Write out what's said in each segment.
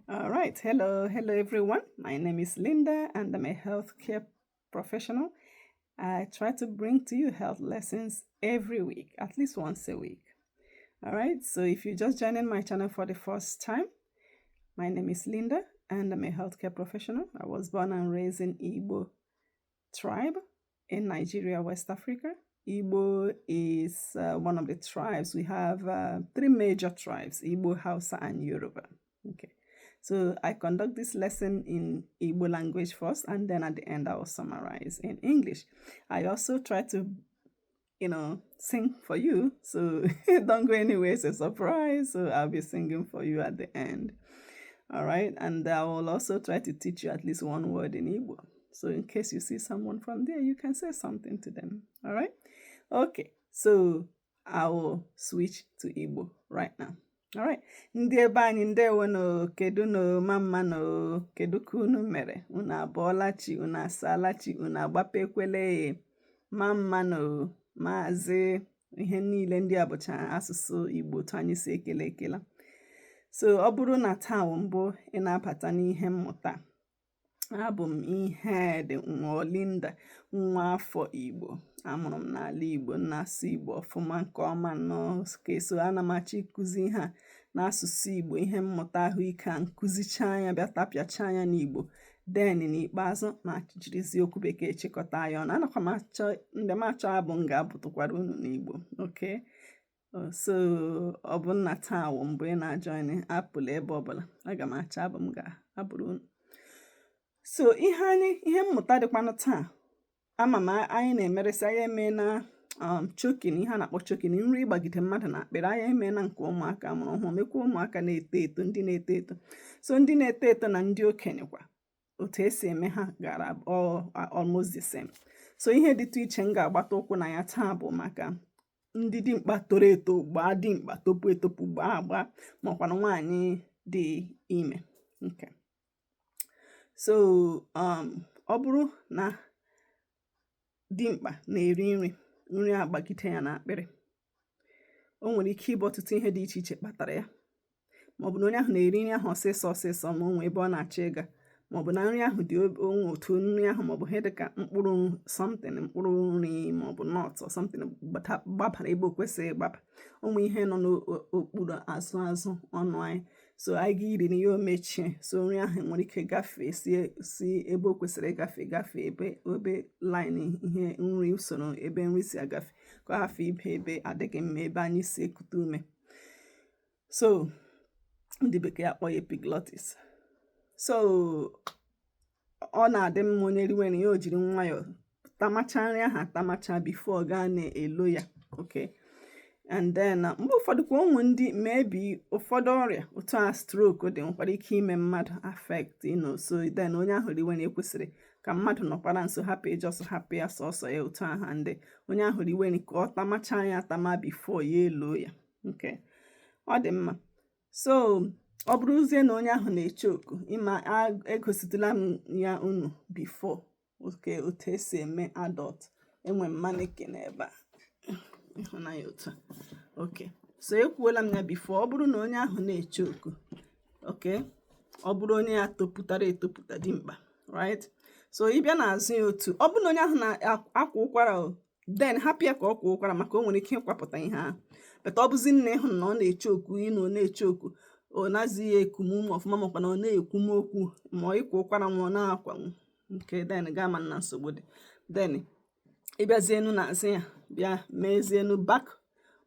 All right. Hello everyone. My name is Linda and I'm a healthcare professional. I try to bring to you health lessons every week, at least once a week. All right. So if you're just joining my channel for the first time, my name is Linda and I'm a healthcare professional. I was born and raised in Igbo tribe in Nigeria, West Africa. Igbo is one of the tribes. We have three major tribes: Igbo, Hausa, and Yoruba. Okay. So I conduct this lesson in Igbo language first, and then at the end I will summarize in English. I also try to, sing for you. So don't go anywhere, it's a surprise. So I'll be singing for you at the end. All right. And I will also try to teach you at least one word in Igbo. So in case you see someone from there, you can say something to them. All right. Okay. So I will switch to Igbo right now. All right. Ndị ebe anyị ndewo no, kedu no, mama no, kedu ka unu mere? Unu abọọla chi, unu asaala chi, unu agbapekwele mama no, maazị, ihe niile ndị a bụcha asụsụ Igbo tu anyị si ekele ekele. So ọ bụrụ na taa mbụ ị na-abata n'ihe mmụta, abụ m Ihedị Nwolinda, nwa afọ Igbo. Amụrụ m n'ala Igbo, na-asụ Igbo ọfụma nke ọma nnọọ. So ana m achọ ịkụzi ihe a n'asụsụ Igbo, ihe mmụta ahụike a nkụzicha anya bịa tapịacha anya n'Igbo, den n'ikpeazụ ma jirizi okwu bekee chịkọta ya ọnụ. Anakwa m achọ mgbe m achọ abụ m ga-abụtụkwara unu n'Igbo. Okay. So ọ bụ na taa wụ mbụ ị na-ajoin, apụla ebe ọbụla, aga m achọ abụ m ga-abụrụ unu. So ihe mmụta dịkwanụ taa, ama m anyị na-emeresi, anyị eme na choking, ihe a na-akpọ choking, nri ịgbagide mmadụ na akpịrị. Anyị eme na nke ụmụaka amụrụ ọhụrụ, mekwa ụmụaka na-eto eto, ndị na-eto eto. So ndị na-eto eto na ndị okenye kwa, otu esi eme ha gara almost the same. So ihe dịtụ iche m ga-agbata ụkwụ na ya taa bụ maka ndị dimkpa toro eto, gbaa dimkpa, topu etopu, gbaa agba, makwana nwaanyị dị ime. Okay. So ọ bụrụ na dimkpa na-eri nri agbagide ya na akpịrị, o nwere ike ịbụ ọtụtụ ihe dị iche iche kpatara ya. Maọbụ na onye ahụ na-eri nri ahụ ọsịsọ ma o nwee ebe ọ na-achọ ịga, maọbụ na nri ahụ dị onwe otu nri ahụ, maọbụ ihe dịka mkpụrụ something, mkpụrụ nri maọbụ nọt or something gbabara ebe o kwesịrị ịgbaba. Ụmụ ihe nọ n'okpuru azụ ọnụ anyị. So anyị ga-iri na ya o mechie, so nri ahụ nwere ike gafee si ebe o kwesịrị gafee ebe line ihe nri, usoro ebe nri si agafe, ka ọ hafụ ibe ebe adịghị mma, ebe anyị si ekute ume. So ndị bekee akpọ ya epiglottis. So ọ na-adị mma onye riwe na ya o jiri nwayọọ tamacha nri ahụ atamacha before gaa na-elo ya. Okay. And then mgbe ụfọdụ kwa ụmụ ndị maybe ụfọdụ ọrịa otu a stroke dị nwekwara ike ime mmadụ affect, so then onye ahụ riwe na ekwesịrị ka mmadụ nọkwara nso, hapụ ịjọsọ hapụ ya sọsọ ya otu ahụ, ndị onye ahụ riwe na ka ọ tamacha ya atama before ya elo ya. Okay. Ọ dị mma. So ọ bụrụzie na onye ahụ na-eche oku, ịma egositụla m ya unu before. Okay. Otu esi eme adult, enwe mmanike n'ebe a, ịhụnanya otu a. Okay. So ekwuola m ya before. Ọ bụrụ na onye ahụ na-eche oku, okay, ọ bụrụ onye ya topụtara etopụta dimkpa, right? So ịbịa n'azụ ya otu, ọ bụrụ na onye ahụ na-akwa ụkwara, then hapụ ya ka ọ kwa ụkwara, maka o nwere ike ịkwapụta ihe ahụ. But ọ bụzi nna ịhụ na ọ na-eche oku, ọ na-eche oku, ọ nazighị ekumu ume ọfụma, makwa na ọ na-ekwume okwu, ma ịkwa ụkwara ma ọ na-akwanwu. Okay. Then ga-ama na nsogbu dị. Then ịbịazienu n'azụ ya, bịa mezienu back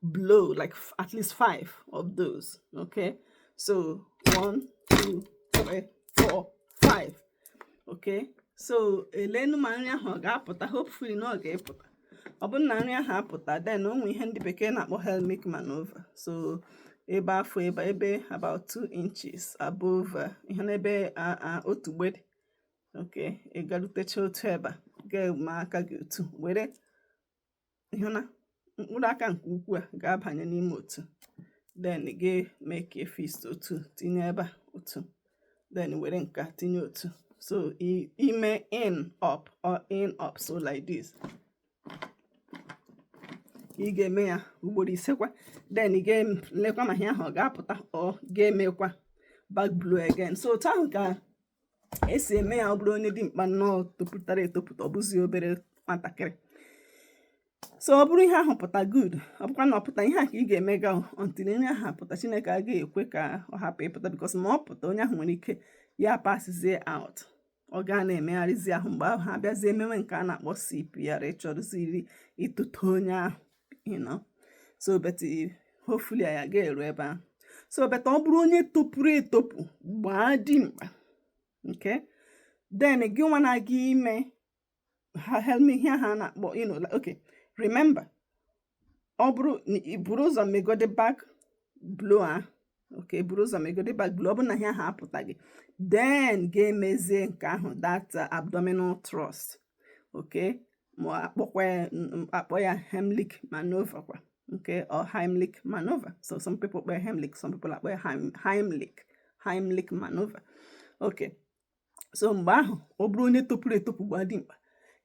blow, like at least 5 of those. Okay. So 1, 2, 3, 4, 5. Okay. So elenu ma nri ahụ ọ ga-apụta, hopefully na ọ ga-epụta. Ọ bụrụ na nri ahụ apụta, then o nwere ihe ndị bekee na-akpọ helminth maneuver. So ebe afọ ebe about 2 inches above ihe n'ebe otu gbede. Okay. Ị garutecha otu ebe a, ga-eme aka gị otu, were ihe na mkpụrụ aka nke ukwu a ga-abanye n'ime otu, then ga-eme ka fist otu, tinye ebe otu, then were nka tinye otu. So ime in up or in up, so like this. Ị ga-eme ya ugboro 5 kwa, then ị ga-elekwa ma ihe ahụ ọ ga-apụta ọ ga-emekwa. back blow again. So otu ka esi eme ya ọ bụrụ onye dimkpa nnọọ topụtara etopụta, ọ bụzi obere nwatakịrị. So ọ bụrụ ihe ahụ pụta good, ọ bụkwa na ọ pụta ihe a ka ị ga-eme ga until ihe ahụ pụta. Chineke agaghị ekwe ka ọ hapụ ịpụta, because ma ọ pụta onye ahụ nwere ike ya pasizie out, ọ gaa na-emegharịzi ahụ. Mgbe ahụ ha abịazie emewe nke a na-akpọ CPR, ịchọrọziri ịtụta onye ahụ, so but hopefully ya ga-eru ebe ahụ. So but ọ bụrụ onye topuru etopụ gbaa dimkpa, okay, then gị nwa na-aga ime ihe ha na-akpọ okay, remember, ọ bụrụ buru ụzọ megode back blow okay, buru ụzọ megode back blow. Ọ bụrụ na ihe ahụ apụtaghị, then ga-emezie nke ahụ, that abdominal thrust, okay, ma akpọ ya Heimlich maneuver kwa, okay, or Heimlich maneuver. So some people kpọ Heimlich, some people akpọ ya Heimlich maneuver, okay. So mgbe ahụ ọ bụrụ onye topuru etopụ gbaa dimkpa,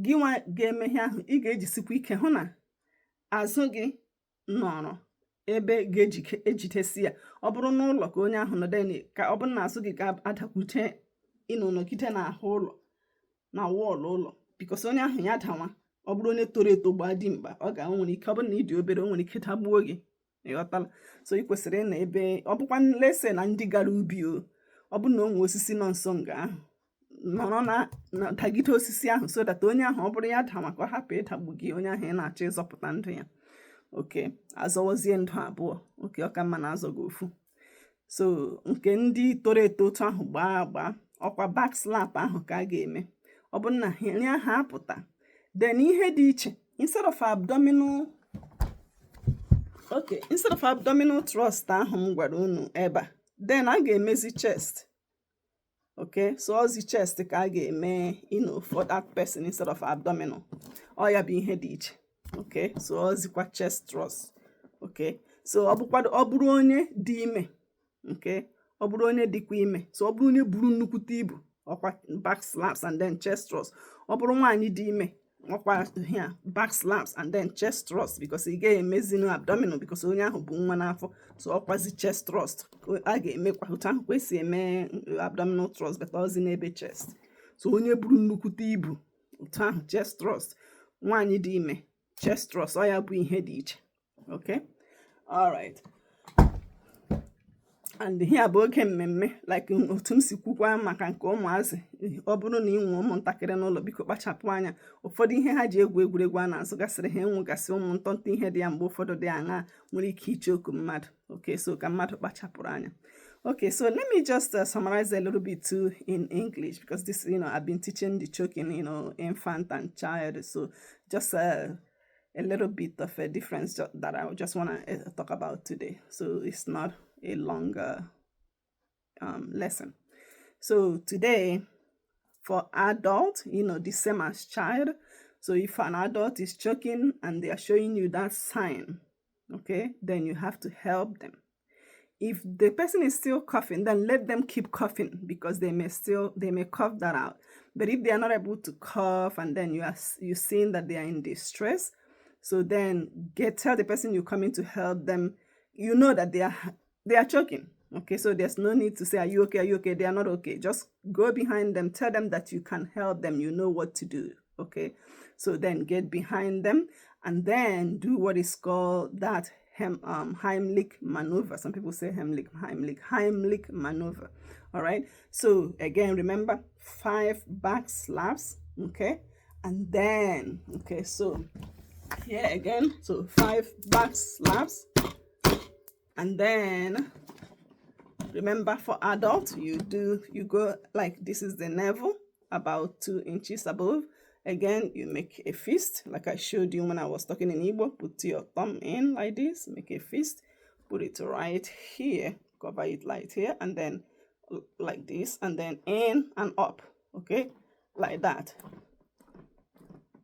gị nwa ga-eme ihe ahụ, ị ga-ejisikwa ike hụ na azụ gị nọrọ ebe ga-ejidesi ya. Ọ bụrụ n'ụlọ ka onye ahụ nọdụ, ka ọ bụrụ na azụ gị ga-adakwute nọgide n'ahụ ụlọ, na wọọlụ ụlọ, bikos onye ahụ ya dawa. Ọ bụrụ onye toro eto gbaa dimkpa, ọ ga-nwere ike, ọ bụrụ na ị dị obere, o nwere ike dagbuo gị, ịghọtala. So ị kwesịrị na ebe ọ bụkwa nlese na ndị gara ubi, ọ bụrụ na o nwee osisi nọ nso nga ahụ, nọrọ na dagide osisi ahụ, so that onye ahụ ọ bụrụ ya daa maka ọ hapụ ịdagbu gị, onye ahụ ị na-achọ ịzọpụta ndụ ya, oke, azọwazie ndụ abụọ, oke, ọ ka mma na azọ gị ofu. So nke ndị toro eto otu ahụ gbaa ọkwa back slap ahụ ka a ga-eme. Ọ bụrụ na ihe ahụ apụta, then ihe dị iche, instead of abdominal thrust ahụ m gwara unu ebe a, then a ga-emezi chest. Okay, so ozi chest ka a ga-eme, for that person instead of abdominal. Ọ ya bụ ihe dị iche. Okay, so ozikwa chest thrust. Okay, so ọ bụrụ onye dị ime, okay, ọ bụrụ onye dịkwa ime, so ọ bụrụ onye buru nnukwute ibu, ọkwa back slaps and then chest thrust. Ọ bụrụ nwaanyị dị ime, ọkwa here back slaps and then chest thrust, because ị ga-emezi abdominal, because onye ahụ bụ nwa n'afọ. So ọkwazi chest thrust a ga-emekwa otu ahụ kwesị eme abdominal thrust, but ozi n'ebe chest. So onye buru nnukwute ibu, otu ahụ chest thrust. Nwaanyị dị ime, chest thrust, ọ ya bụ ihe dị iche. Okay, all right. And here bụ oge mmemme, like otu m si kwukwa maka nke ụmụazị. Ọ bụrụ na ị nwee ụmụntakịrị n'ụlọ, biko kpachapụ anya. Ụfọdụ ihe ha ji egwuregwu a na-azụgasịrị ha, enwegasị ụmụntọntọ ihe dị ya, mgbe ụfọdụ dị aṅa nwere ike iche oku mmadụ. Okay, so ka mmadụ kpachapụrụ anya. Okay, so let me just summarize a little bit too in English, because this, I've been teaching the choking, infant and child. So just a little bit of a difference that I just want to talk about today. So it's not a longer lesson. So today, for adult, the same as child. So if an adult is choking and they are showing you that sign, okay, then you have to help them. If the person is still coughing, then let them keep coughing, because they may cough that out. But if they are not able to cough, and then you're seeing that they are in distress, so then tell the person you're coming to help them, that they are choking. Okay, so there's no need to say, are you okay? Are you okay? They are not okay. Just go behind them, tell them that you can help them, you know what to do. Okay, so then get behind them and then do what is called that Heimlich maneuver. Some people say Heimlich maneuver. All right, so again, remember 5 back slaps. Okay, and then, okay, so here again, so 5 back slaps. And then remember, for adults, you go like this is the navel, about 2 inches above. Again, you make a fist, like I showed you when I was talking in Igbo. Put your thumb in like this, make a fist, put it right here, cover it right here, and then like this, and then in and up, okay, like that.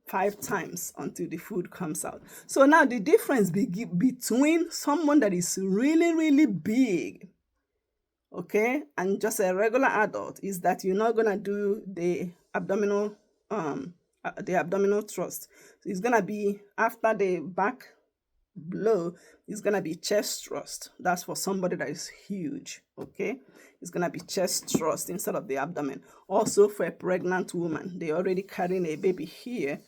5 times until the food comes out. So now the difference between someone that is really, really big, okay, and just a regular adult is that you're not gonna do the abdominal thrust. So it's gonna be after the back blow, it's gonna be chest thrust. That's for somebody that is huge. Okay, it's going to be chest thrust instead of the abdomen. Also, for a pregnant woman, they're already carrying a baby here,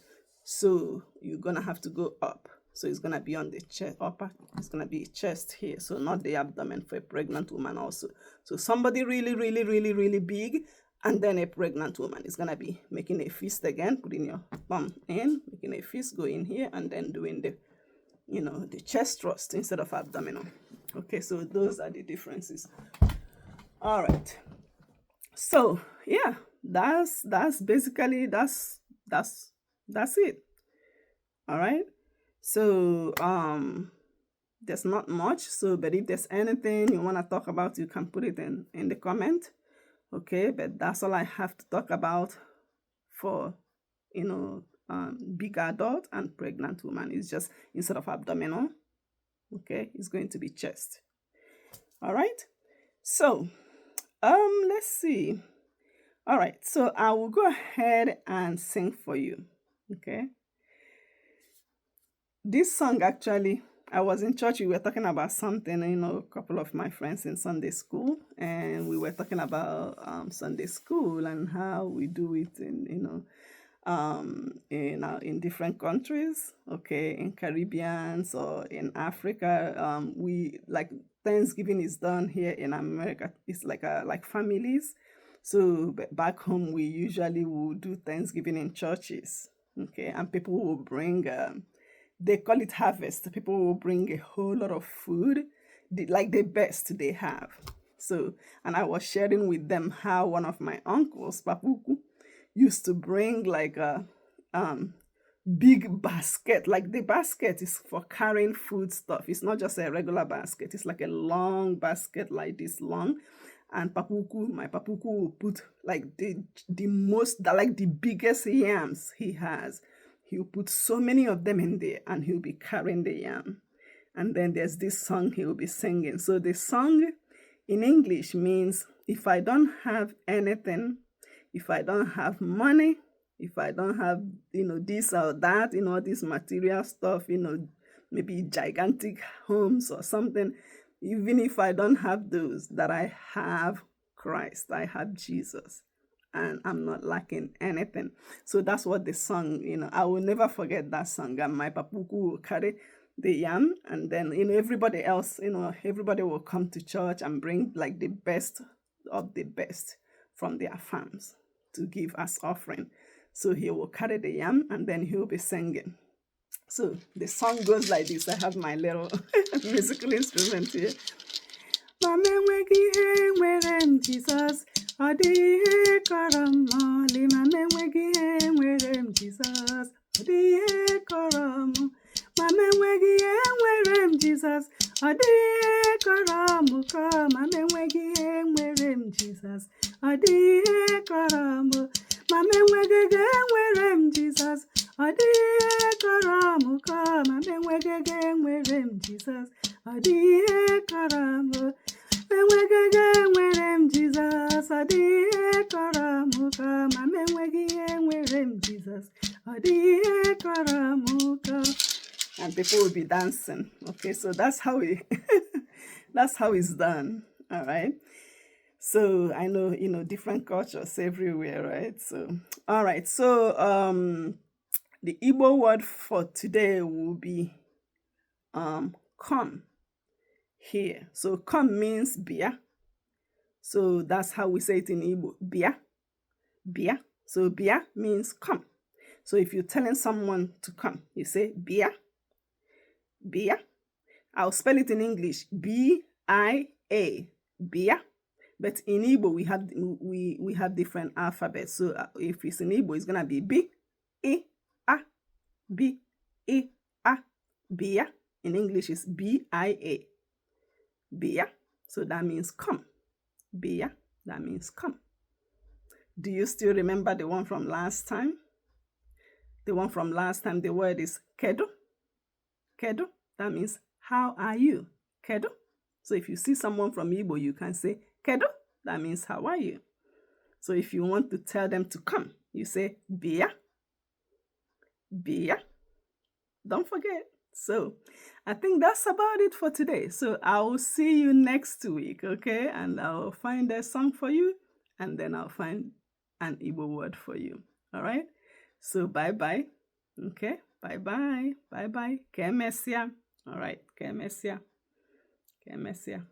so you're going to have to go up. So it's going to be on the chest, upper, it's going to be chest here, so not the abdomen for a pregnant woman also. So somebody really, really, really, really big, and then a pregnant woman is going to be making a fist again, putting your thumb in, making a fist, go in here, and then doing the, the chest thrust instead of abdominal. Okay, so those are the differences. All right. So yeah, that's basically that's it. All right. So there's not much. So, but if there's anything you want to talk about, you can put it in the comment. Okay, but that's all I have to talk about for big adult and pregnant woman. It's just instead of abdominal, okay, it's going to be chest. All right. So let's see. All right, so I will go ahead and sing for you. Okay. This song, actually, I was in church, we were talking about something, a couple of my friends in Sunday school, and we were talking about Sunday school and how we do it in different countries, okay, in Caribbeans or in Africa. We like Thanksgiving is done here in America. It's like families. So back home, we usually will do Thanksgiving in churches, okay, and people will bring they call it harvest. People will bring a whole lot of food, like the best they have. So, and I was sharing with them how one of my uncles, Papuku, used to bring like a big basket. Like the basket is for carrying food stuff. It's not just a regular basket. It's like a long basket, like this long. And my Papuku will put like the biggest yams he has. He'll put so many of them in there, and he'll be carrying the yam. And then there's this song he'll be singing. So the song in English means, if I don't have anything, if I don't have money, if I don't have, this or that, this material stuff, maybe gigantic homes or something, even if I don't have those, that I have Christ, I have Jesus, and I'm not lacking anything. So that's what the song, I will never forget that song. And my Papuku will carry the yam, and then, everybody else, everybody will come to church and bring like the best of the best from their farms to give as offering. So he will carry the yam, and then he'll be singing. So the song goes like this. I have my little musical instrument here. Mama enweghị ihe nwere m Jizọs, ọ dị ihe kọrọ m ọlị. Mama enweghị ihe nwere m Jizọs, ọ dị ihe kọrọ m. Mama enweghị ihe nwere m Jizọs, ọ dị ihe kọrọ m ụkọ. Mama enweghị ihe nwere m Jizọs, ọ dị ihe kọrọ m. Mama enweghị ihe nwere m Jizọs, ọ dị ihe kọrọ m ụkọ. Mama enweghị ihe nwere m Jizọs, ọ dị ihe kọrọ m. Enweghị ihe nwere m Jizọs, ọ dị ihe kọrọ m ụkọ. Mama enweghị ihe nwere m Jizọs, ọ dị ihe kọrọ m ụkọ. And people will be dancing. Okay, so that's how that's how it's done. All right. So I know, different cultures everywhere, right? So, all right. So the Igbo word for today will be come here. So come means bia. So that's how we say it in Igbo. Bia. Bia. So bia means come. So if you're telling someone to come, you say bia. Bia. I'll spell it in English. B-I-A. Bia. But in Igbo, we have different alphabets. So if it's in Igbo, it's gonna be B, I, A, B, I, A, Bia. In English, it's B-I-A. Bia. So that means come. Bia. That means come. Do you still remember the one from last time? The one from last time, the word is kedo. Kedo. That means how are you? Kedo. So if you see someone from Igbo, you can say kedo. That means how are you? So if you want to tell them to come, you say bia. Bia. Don't forget. So I think that's about it for today. So I will see you next week, okay? And I'll find a song for you, and then I'll find an Igbo word for you. All right? So bye-bye. Okay? Bye-bye. Bye-bye. Kemesia. All right. Kemesia. Kemesia.